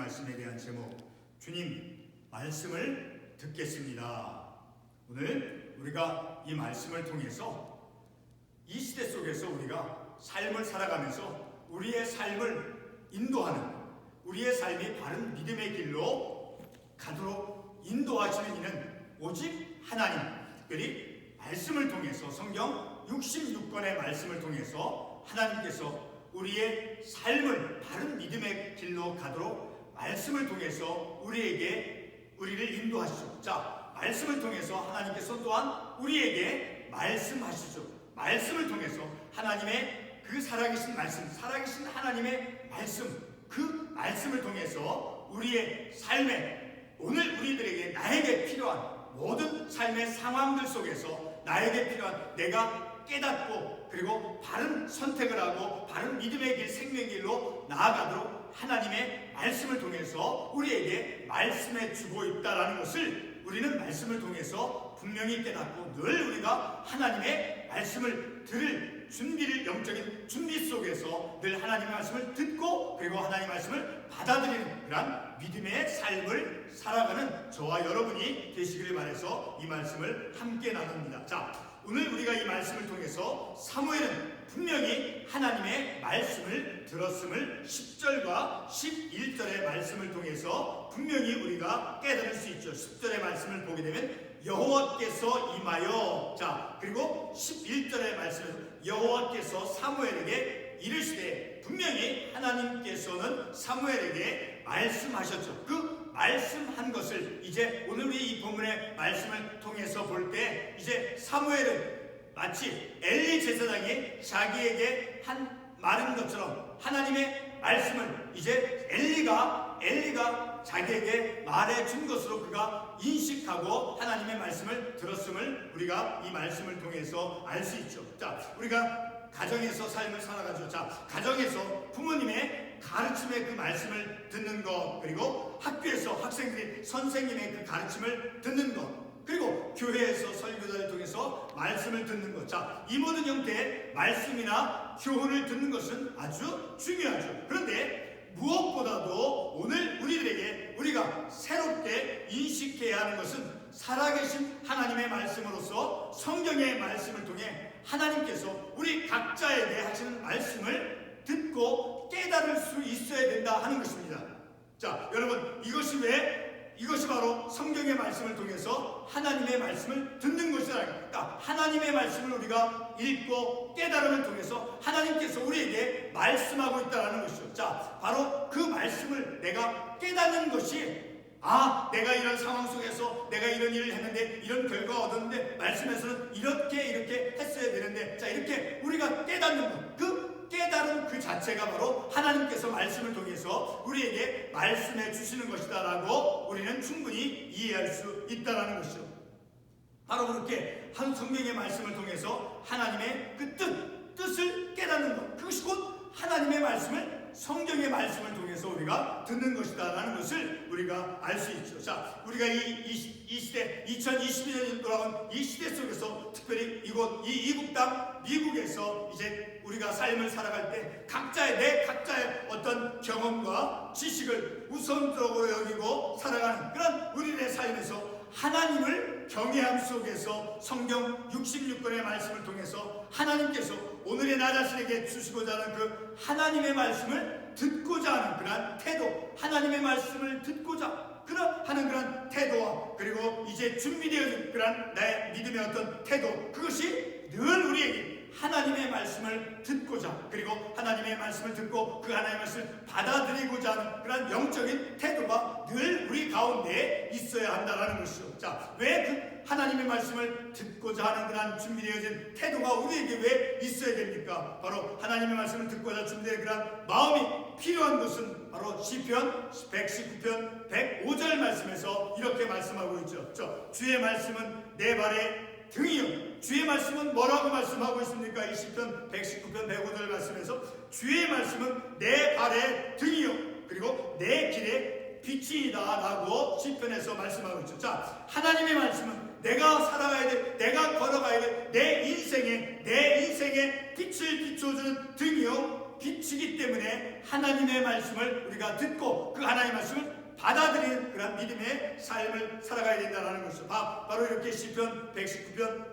말씀에 대한 제목, 주님 말씀을 듣겠습니다. 오늘 우리가 이 말씀을 통해서 이 시대 속에서 우리가 삶을 살아가면서 우리의 삶을 인도하는, 우리의 삶이 바른 믿음의 길로 가도록 인도하시는 이는 오직 하나님, 특별히 말씀을 통해서, 성경 66권의 말씀을 통해서 하나님께서 우리의 삶을 바른 믿음의 길로 가도록 말씀을 통해서 우리를 인도하시죠. 자, 말씀을 통해서 하나님께서 또한 우리에게 말씀하시죠. 말씀을 통해서 하나님의 그 살아계신 말씀, 살아계신 하나님의 말씀, 그 말씀을 통해서 우리의 삶에, 오늘 우리들에게, 나에게 필요한 모든 삶의 상황들 속에서 나에게 필요한, 내가 깨닫고 그리고 바른 선택을 하고 바른 믿음의 길, 생명의 길로 나아가도록 하나님의 말씀을 통해서 우리에게 말씀해 주고 있다는 것을 우리는 말씀을 통해서 분명히 깨닫고, 늘 우리가 하나님의 말씀을 들을 준비를, 영적인 준비 속에서 늘 하나님의 말씀을 듣고 그리고 하나님의 말씀을 받아들이는 그런 믿음의 삶을 살아가는 저와 여러분이 되시기를 바라서 이 말씀을 함께 나눕니다. 자, 오늘 우리가 이 말씀을 통해서 사무엘은 분명히 하나님의 말씀을 들었음을 10절과 11절의 말씀을 통해서 분명히 우리가 깨달을 수 있죠. 10절의 말씀을 보게 되면 여호와께서 임하여, 자, 그리고 11절의 말씀에서 여호와께서 사무엘에게 이르시되, 분명히 하나님께서는 사무엘에게 말씀하셨죠. 그 말씀한 것을 이제 오늘 우리 이 본문의 말씀을 통해서 볼 때, 이제 사무엘은 마치 엘리 제사장이 자기에게 한 말인 것처럼 하나님의 말씀을 이제 엘리가 자기에게 말해준 것으로 그가 인식하고 하나님의 말씀을 들었음을 우리가 이 말씀을 통해서 알 수 있죠. 자, 우리가 가정에서 삶을 살아가죠. 자, 가정에서 부모님의 가르침의 그 말씀을 듣는 것, 그리고 학교에서 학생들이 선생님의 그 가르침을 듣는 것, 그리고 교회에서 설교자를 통해서 말씀을 듣는 것. 자, 이 모든 형태의 말씀이나 교훈을 듣는 것은 아주 중요하죠. 그런데 무엇보다도 오늘 우리가 새롭게 인식해야 하는 것은 살아계신 하나님의 말씀으로서, 성경의 말씀을 통해 하나님께서 우리 각자에게 하시는 말씀을 듣고 깨달을 수 있어야 된다 하는 것입니다. 자, 여러분, 이것이 바로 성경의 말씀을 통해서 하나님의 말씀을 듣는 것이다. 그러니까 하나님의 말씀을 우리가 읽고 깨달음을 통해서 하나님께서 우리에게 말씀하고 있다는 것이죠. 자, 바로 그 말씀을 내가 깨닫는 것이, 내가 이런 상황 속에서 내가 이런 일을 했는데 이런 결과가 얻었는데 말씀에서는 이렇게 했어야 되는데, 자, 이렇게 우리가 깨닫는 것, 그 깨달음 그 자체가 바로 하나님께서 말씀을 통해서 우리에게 말씀해 주시는 것이다라고 우리는 충분히 이해할 수 있다는 것이죠. 바로 그렇게 한 성경의 말씀을 통해서 하나님의 그 뜻을 깨닫는 것, 그것이 곧 하나님의 말씀을, 성경의 말씀을 통해서 우리가 듣는 것이다라는 것을 우리가 알 수 있죠. 자, 우리가 이 시대, 2022년이 돌아온 이 시대 속에서, 특별히 이국 땅 미국에서 이제 우리가 삶을 살아갈 때 내 각자의 어떤 경험과 지식을 우선적으로 여기고 살아가는 그런 우리의 삶에서 하나님을 경외함 속에서 성경 66권의 말씀을 통해서 하나님께서 오늘의 나 자신에게 주시고자 하는 그 하나님의 말씀을 듣고자 하는 그런 태도, 하나님의 말씀을 듣고자 하는 그런 태도와, 그리고 이제 준비되어진 그런 나의 믿음의 어떤 태도, 그것이 늘 우리에게 하나님의 말씀을 듣고자, 그리고 하나님의 말씀을 듣고 그 하나님의 말씀을 받아들이고자 하는 그런 영적인 태도가 늘 우리 가운데 있어야 한다는 것이죠. 자, 왜 그 하나님의 말씀을 듣고자 하는 그런 준비되어진 태도가 우리에게 왜 있어야 됩니까? 바로 하나님의 말씀을 듣고자 준비된 그런 마음이 필요한 것은 바로 시편 119편 105절 말씀에서 이렇게 말씀하고 있죠. 주의 말씀은 내 발에 등이요. 주의 말씀은 뭐라고 말씀하고 있습니까? 이 시편 119편 105절 말씀에서 주의 말씀은 내 발의 등이요, 그리고 내 길의 빛이다 라고 시편에서 말씀하고 있죠. 자, 하나님의 말씀은 내가 살아가야 돼, 내가 걸어가야 돼, 내 인생에 빛을 비춰주는 등이요, 빛이기 때문에 하나님의 말씀을 우리가 듣고 그 하나님의 말씀을 받아들이는 그런 믿음의 삶을 살아가야 된다는 것이죠. 바로 이렇게 시편 119편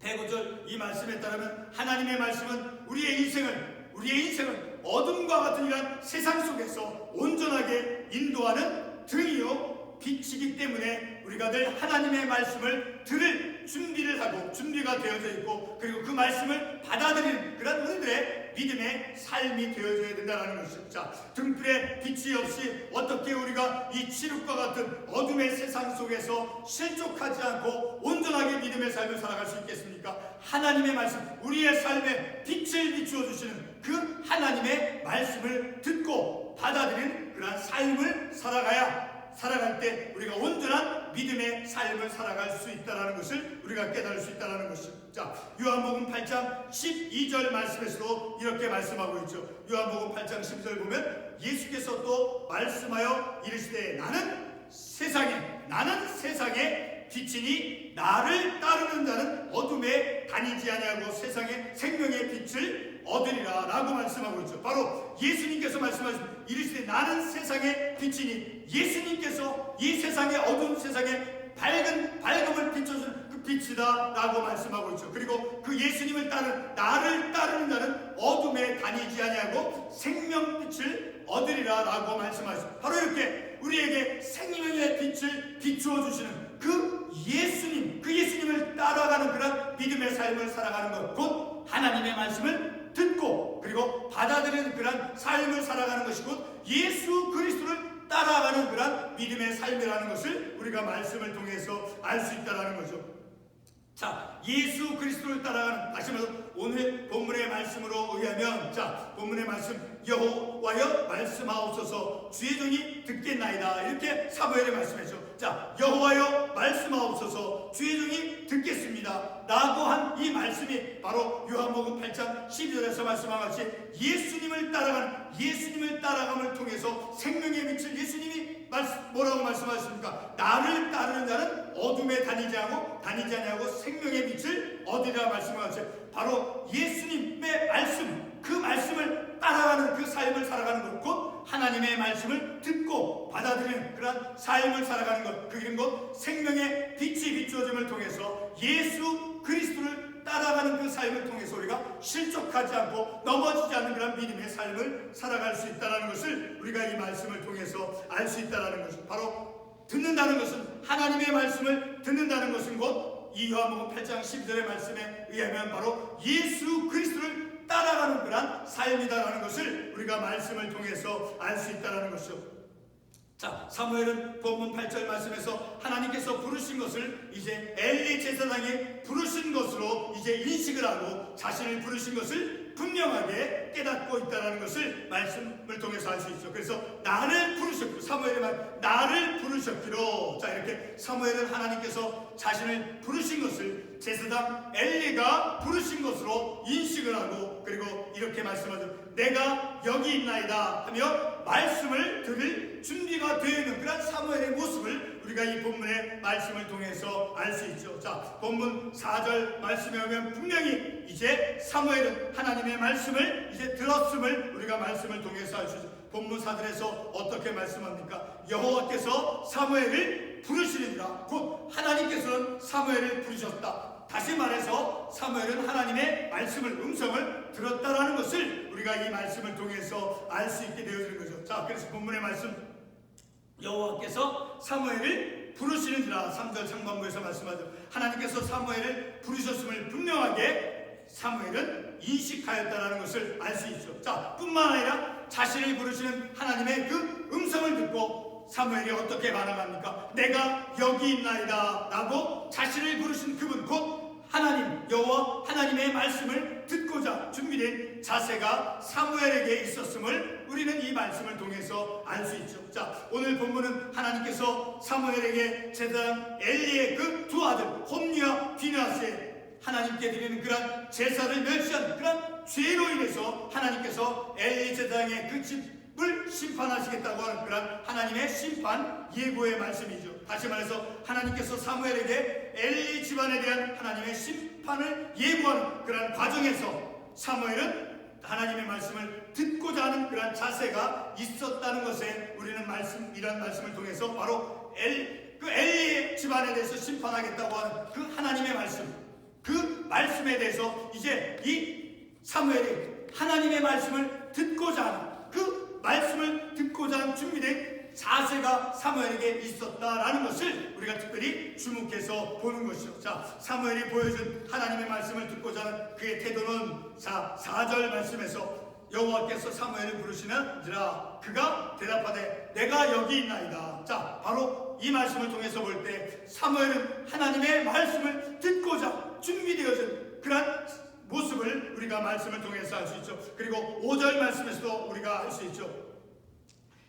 105절 이 말씀에 따르면 하나님의 말씀은 우리의 인생을 어둠과 같은 이런 세상 속에서 온전하게 인도하는 등이요 빛이기 때문에 우리가 늘 하나님의 말씀을 들을 준비가 되어져 있고, 그리고 그 말씀을 받아들이는 그런 우리들의 믿음의 삶이 되어져야 된다는 것이죠. 자, 등불에 빛이 없이 어떻게 우리가 이 칠흑과 같은 어둠의 세상 속에서 실족하지 않고 온전하게 믿음의 삶을 살아갈 수 있겠습니까? 하나님의 말씀, 우리의 삶에 빛을 비추어 주시는 그 하나님의 말씀을 듣고 받아들이는 그런 삶을 살아갈 때 우리가 온전한 믿음의 삶을 살아갈 수 있다는 것을 우리가 깨달을 수 있다는 것입니다. 자, 요한복음 8장 12절 말씀에서도 이렇게 말씀하고 있죠. 요한복음 8장 12절 보면 예수께서 또 말씀하여 이르시되 나는 세상의 빛이니 나를 따르는 자는 어둠에 다니지 아니하고 세상의 생명의 빛을 얻으리라 라고 말씀하고 있죠. 바로 예수님께서 말씀하신 이르시되 나는 세상의 빛이니, 예수님께서 이 세상의 어두운 세상에 밝음을 비춰주는 그 빛이다 라고 말씀하고 있죠. 그리고 그 예수님을 나를 따르는 자는 어둠에 다니지 아니하고 생명빛을 얻으리라 라고 말씀하셨습니다. 바로 이렇게 우리에게 생명의 빛을 비추어 주시는 그 예수님을 따라가는 그런 믿음의 삶을 살아가는 것, 곧 하나님의 말씀을 듣고 그리고 받아들이는 그런 삶을 살아가는 것이 곧 예수 그리스도를 따라가는 그런 믿음의 삶이라는 것을 우리가 말씀을 통해서 알 수 있다는 거죠. 자, 예수 그리스도를 따라가는, 다시 말해서 오늘 본문의 말씀으로 의하면, 자, 본문의 말씀 여호와여 말씀하옵소서 주의 종이 듣겠나이다 이렇게 사무엘이 말씀했죠. 자, 여호와여 말씀하옵소서 주의 종이 듣겠습니다 라고 한 이 말씀이 바로 요한복음 8장 12절에서 말씀한 같이 예수님을 따라감을 통해서 생명의 빛을 예수님이 뭐라고 말씀하셨습니까? 나를 따르는 자는 어둠에 다니지 아니하고 생명의 빛을 얻으리라 말씀하셨죠. 바로 예수님의 말씀, 그 말씀을 따라가는 그 삶을 살아가는 것, 곧 하나님의 말씀을 듣고 받아들이는 그런 삶을 살아가는 것, 그 이런 것 생명의 빛이 비추어짐을 통해서 예수 그리스도를 따라가는 그 삶을 통해서 우리가 실족하지 않고 넘어지지 않는 그런 믿음의 삶을 살아갈 수 있다는 것을 우리가 이 말씀을 통해서 알 수 있다는 것입니다. 바로 듣는다는 것은, 하나님의 말씀을 듣는다는 것은 곧 이 요한복음 8장 12절의 말씀에 의하면 바로 예수 그리스도를 따라가는 그런 삶이다라는 것을 우리가 말씀을 통해서 알 수 있다는 것이죠. 자, 사무엘은 본문 8절 말씀에서 하나님께서 부르신 것을 이제 엘리 제사장이 부르신 것으로 이제 인식을 하고 자신을 부르신 것을 분명하게 깨닫고 있다는 것을 말씀을 통해서 알 수 있죠. 그래서 나를 부르셨기로, 사무엘의 말 나를 부르셨기로, 자, 이렇게 사무엘은 하나님께서 자신을 부르신 것을 제사장 엘리가 부르신 것으로 인식을 하고, 그리고 이렇게 말씀하죠. 내가 여기 있나이다 하며 말씀을 들을 준비가 되어 있는 그런 사무엘의 모습을 우리가 이 본문의 말씀을 통해서 알 수 있죠. 자, 본문 4절 말씀에 오면 분명히 이제 사무엘은 하나님의 말씀을 이제 들었음을 우리가 말씀을 통해서 알 수 있죠. 본문 4절에서 어떻게 말씀합니까? 여호와께서 사무엘을 부르시리라. 곧 하나님께서는 사무엘을 부르셨다. 다시 말해서 사무엘은 하나님의 음성을 들었다라는 것을 우리가 이 말씀을 통해서 알 수 있게 되어지는 거죠. 자, 그래서 본문의 말씀 여호와께서 사무엘을 부르시는지라 3절 상반부에서 말씀하죠. 하나님께서 사무엘을 부르셨음을 분명하게 사무엘은 인식하였다라는 것을 알 수 있죠. 자, 뿐만 아니라 자신을 부르시는 하나님의 그 음성을 듣고 사무엘이 어떻게 반응합니까? 내가 여기 있나이다 라고 자신을 부르신 그분, 곧 하나님, 여호와 하나님의 말씀을 듣고자 준비된 자세가 사무엘에게 있었음을 우리는 이 말씀을 통해서 알 수 있죠. 자, 오늘 본문은 하나님께서 사무엘에게 제사장 엘리의 그 두 아들 홈리와 비느하스의 하나님께 드리는 그런 제사를 멸시한 그런 죄로 인해서 하나님께서 엘리 제사장의 그 집을 심판하시겠다고 하는 그런 하나님의 심판 예고의 말씀이죠. 다시 말해서 하나님께서 사무엘에게 엘리 집안에 대한 하나님의 심판을 예고하는 그런 과정에서 사무엘은 하나님의 말씀을 듣고자 하는 그런 자세가 있었다는 것에 우리는 이런 말씀을 통해서 바로 엘리의 집안에 대해서 심판하겠다고 하는 그 하나님의 말씀, 그 말씀에 대해서 이제 이 사무엘이 하나님의 말씀을 듣고자 하는, 그 말씀을 듣고자 하는 준비된 자세가 사무엘에게 있었다라는 것을 우리가 특별히 주목해서 보는 것이죠. 자, 사무엘이 보여준 하나님의 말씀을 듣고자 하는 그의 태도는 4절 말씀에서 여호와께서 사무엘을 부르시는지라 그가 대답하되 내가 여기 있나이다. 자, 바로 이 말씀을 통해서 볼 때 사무엘은 하나님의 말씀을 듣고자 준비되어진 그런 모습을 우리가 말씀을 통해서 알 수 있죠. 그리고 5절 말씀에서도 우리가 알 수 있죠.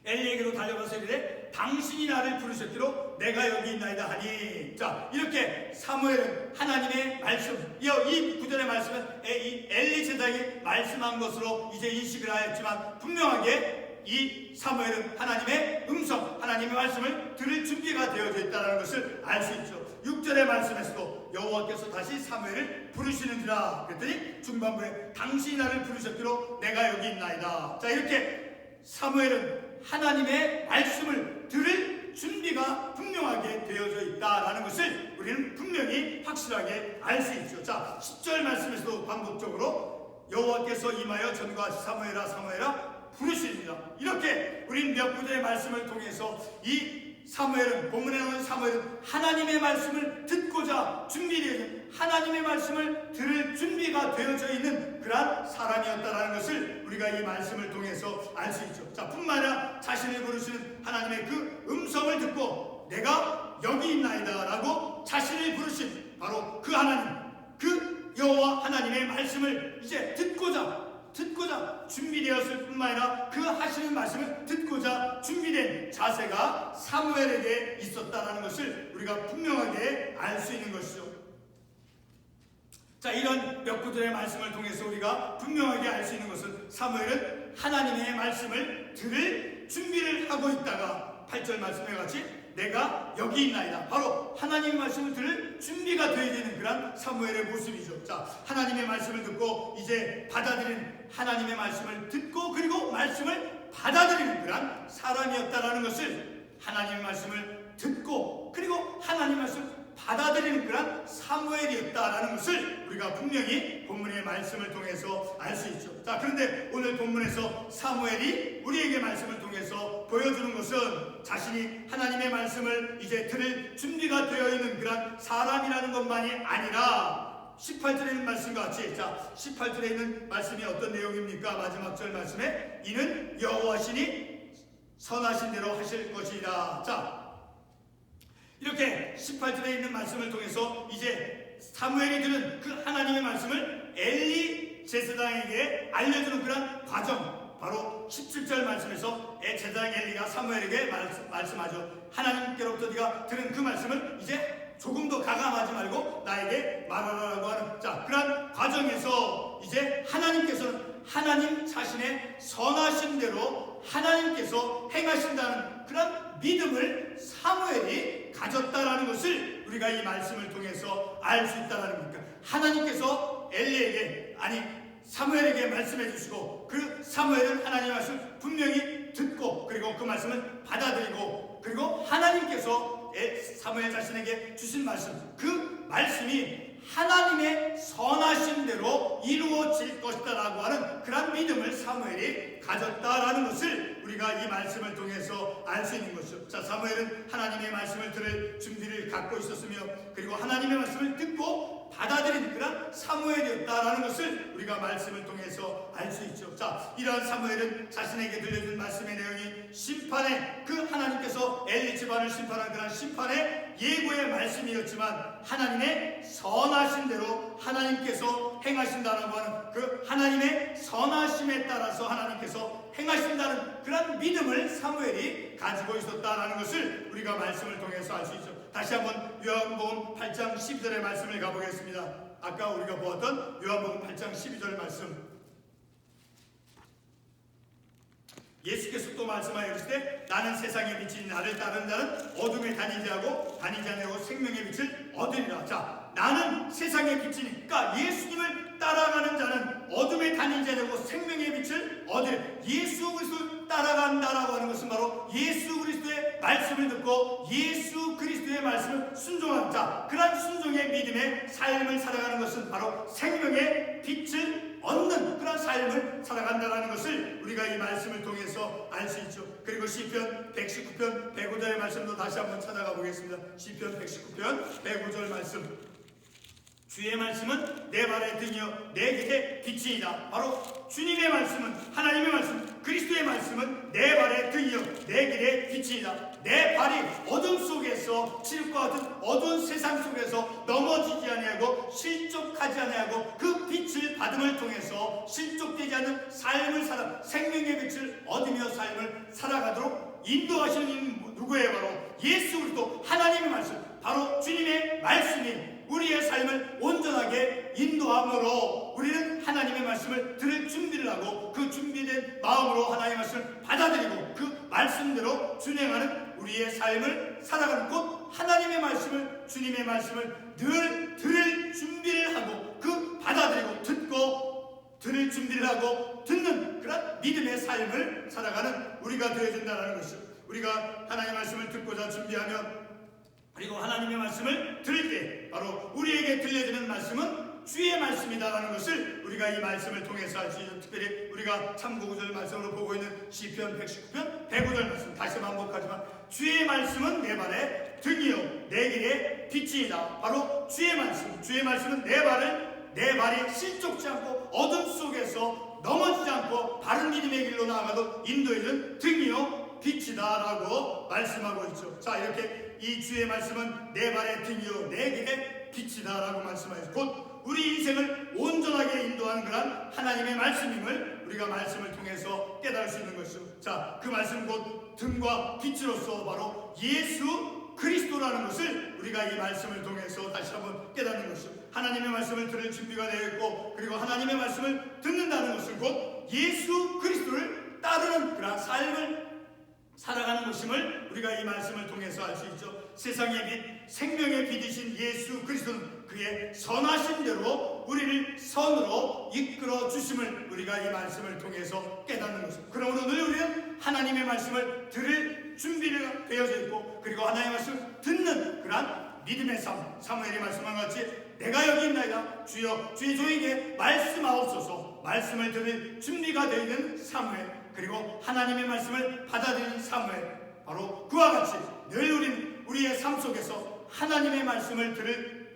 엘리에게로 달려가서 이르되 당신이 나를 부르셨기로 내가 여기 있나이다 하니. 자, 이렇게 사무엘은 하나님의 말씀, 이 9절의 말씀은 이 엘리 제사장이 말씀한 것으로 이제 인식을 하였지만 분명하게 이 사무엘은 하나님의 음성, 하나님의 말씀을 들을 준비가 되어져 있다는 것을 알 수 있죠. 6절의 말씀에서도 여호와께서 다시 사무엘을 부르시는지라 그랬더니 중반부에 당신이 나를 부르셨기로 내가 여기 있나이다. 자, 이렇게 사무엘은 하나님의 말씀을 들을 준비가 분명하게 되어져 있다라는 것을 우리는 분명히 확실하게 알 수 있죠. 자, 10절 말씀에서도 반복적으로 여호와께서 임하여 전과 사무엘아 사무엘아 부르시니라. 이렇게 우리는 몇 구절의 말씀을 통해서 이 사무엘은, 본문에 나오는 사무엘은 하나님의 말씀을 듣고자 준비되어 하나님의 말씀을 들을 준비가 되어져 있는 그러한 사람이었다라는 것을 우리가 이 말씀을 통해서 알 수 있죠. 자, 뿐만 아니라 자신을 부르시는 하나님의 그 음성을 듣고 내가 여기 있나이다 라고 자신을 부르신 바로 그 하나님, 그 여호와 하나님의 말씀을 이제 듣고자 준비되었을 뿐만 아니라 그 하시는 말씀을 듣고자 준비된 자세가 사무엘에게 있었다는 것을 우리가 분명하게 알 수 있는 것이죠. 자, 이런 몇 구절의 말씀을 통해서 우리가 분명하게 알 수 있는 것은 사무엘은 하나님의 말씀을 들을 준비를 하고 있다가 8절 말씀에 같이 내가 여기 있나이다. 바로 하나님의 말씀을 들을 준비가 되어야 되는 그런 사무엘의 모습이죠. 자, 하나님의 말씀을 듣고 이제 받아들이는, 하나님의 말씀을 듣고 그리고 말씀을 받아들이는 그런 사람이었다라는 것을, 하나님의 말씀을 듣고 그리고 하나님의 말씀을 받아들이는 그런 사무엘이었다라는 것을 우리가 분명히 본문의 말씀을 통해서 알 수 있죠. 자, 그런데 오늘 본문에서 사무엘이 우리에게 말씀을 통해서 보여주는 것은 자신이 하나님의 말씀을 이제 들을 준비가 되어 있는 그런 사람이라는 것만이 아니라 18절에 있는 말씀과 같이, 자, 18절에 있는 말씀이 어떤 내용입니까? 마지막 절 말씀에 이는 여호와시니 선하신 대로 하실 것이다. 자, 이렇게 18절에 있는 말씀을 통해서 이제 사무엘이 들은 그 하나님의 말씀을 엘리 제사장에게 알려주는 그런 과정, 바로 17절 말씀에서 제사장 엘리가 사무엘에게 말씀하죠. 하나님께로부터 네가 들은 그 말씀을 이제 조금 더 가감하지 말고 나에게 말하라고 하는, 자, 그런 과정에서 이제 하나님께서는 하나님 자신의 선하신 대로 하나님께서 행하신다는 그런 믿음을 사무엘이 가졌다라는 것을 우리가 이 말씀을 통해서 알 수 있다는 겁니까? 하나님께서 엘리에게, 아니 사무엘에게 말씀해 주시고 그 사무엘은 하나님의 말씀을 분명히 듣고 그리고 그 말씀을 받아들이고 그리고 하나님께서 사무엘 자신에게 주신 말씀, 그 말씀이 하나님의 선하신 대로 이루어질 것이다라고 하는 그런 믿음을 사무엘이 가졌다라는 것을 우리가 이 말씀을 통해서 알 수 있는 것이죠. 자, 사무엘은 하나님의 말씀을 들을 준비를 갖고 있었으며 그리고 하나님의 말씀을 듣고 받아들인 그런 사무엘이었다라는 것을 우리가 말씀을 통해서 알 수 있죠. 자, 이러한 사무엘은 자신에게 들려준 말씀의 내용이 심판의, 그 하나님께서 엘리 집안을 심판한 그런 심판의 예고의 말씀이었지만 하나님의 선하신 대로 하나님께서 행하신다라고 하는 그 하나님의 선하심에 따라서 하나님께서 행하신다는 그런 믿음을 사무엘이 가지고 있었다라는 것을 우리가 말씀을 통해서 알 수 있죠. 다시 한번 요한복음 8장 12절의 말씀을 가보겠습니다. 아까 우리가 보았던 요한복음 8장 12절 말씀, 예수께서 또 말씀하여 이르시되 나는 세상의 빛이니 나를 따르는 자는 어둠에 다니지 않으려고 생명의 빛을 얻으리라. 자, 나는 세상의 빛이니, 그러니까 예수님을 따라가는 자는 어둠에 다니는 자되고 생명의 빛을 얻으리. 예수 그리스도를 따라간다라고 하는 것은 바로 예수 그리스도의 말씀을 듣고 예수 그리스도의 말씀을 순종하는 자, 그러한 순종의 믿음의 삶을 살아가는 것은 바로 생명의 빛을 얻는 그런 삶을 살아간다는 것을 우리가 이 말씀을 통해서 알 수 있죠. 그리고 시편 119편 105절의 말씀도 다시 한번 찾아가 보겠습니다. 시편 119편 105절 말씀. 주의 말씀은 내 발의 등이요 내 길의 빛이니이다. 바로 주님의 말씀은, 하나님의 말씀, 그리스도의 말씀은 내 발의 등이요 내 길의 빛이니이다. 내 발이 어둠 속에서, 칠흑과 같은 어두운 세상 속에서 넘어지지 아니하고 실족하지 아니하고 그 빛을 받음을 통해서 실족되지 않는 삶을 살아 생명의 빛을 얻으며 삶을 살아가도록 인도하시는 이는 누구예요? 바로 예수 그리스도, 하나님의 말씀, 바로 주님의 말씀이 우리의 삶을 온전하게 인도함으로 우리는 하나님의 말씀을 들을 준비를 하고 그 준비된 마음으로 하나님의 말씀을 받아들이고 그 말씀대로 준행하는 우리의 삶을 살아가는, 곧 하나님의 말씀을, 주님의 말씀을 늘 들을 준비를 하고 그 받아들이고 듣고 들을 준비를 하고 듣는 그런 믿음의 삶을 살아가는 우리가 되어진다는 것이죠. 우리가 하나님의 말씀을 듣고자 준비하면, 그리고 하나님의 말씀을 들을 때 바로 우리에게 들려지는 말씀은 주의 말씀이다라는 것을 우리가 이 말씀을 통해서 알 수 있는, 특별히 우리가 참고구절 말씀으로 보고 있는 시편 119편 105절 말씀, 다시 반복하지만 주의 말씀은 내 발의 등이요 내 길의 빛이다. 바로 주의 말씀, 주의 말씀은 내 발이 실족지 않고 어둠 속에서 넘어지지 않고 바른 믿음의 길로 나아가도 인도해준 등이요 빛이다라고 말씀하고 있죠. 자, 이렇게 이 주의 말씀은 내 발의 등이요 내 길의 빛이다라고 말씀하셨고, 곧 우리 인생을 온전하게 인도하는 그런 하나님의 말씀임을 우리가 말씀을 통해서 깨달을 수 있는 것이죠. 자, 그 말씀 곧 등과 빛으로서 바로 예수 그리스도라는 것을 우리가 이 말씀을 통해서 다시 한번 깨닫는 것이죠. 하나님의 말씀을 들을 준비가 되어 있고, 그리고 하나님의 말씀을 듣는다는 것은 곧 예수 그리스도를 따르는 그런 삶을 살아가는 것임을 우리가 이 말씀을 통해서 알 수 있죠. 세상의 빛, 생명의 빛이신 예수 그리스도는 그의 선하신 대로 우리를 선으로 이끌어 주심을 우리가 이 말씀을 통해서 깨닫는 것입니다. 그러므로 늘 우리는 하나님의 말씀을 들을 준비가 되어져 있고, 그리고 하나님의 말씀을 듣는 그러한 믿음의 삶, 사무엘이 말씀한 같이 내가 여기 있나이다 주여 주의 종에게 말씀하옵소서, 말씀을 들을 준비가 되어 있는 사무엘, 그리고 하나님의 말씀을 받아들이는 사무엘, 바로 그와 같이 늘 우리는 우리의 삶 속에서 하나님의 말씀을 들을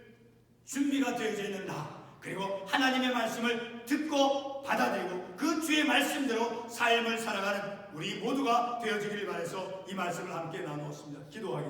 준비가 되어져 있는 나, 그리고 하나님의 말씀을 듣고 받아들이고 그 주의 말씀대로 삶을 살아가는 우리 모두가 되어지길 바라서 이 말씀을 함께 나누었습니다. 기도하겠습니다.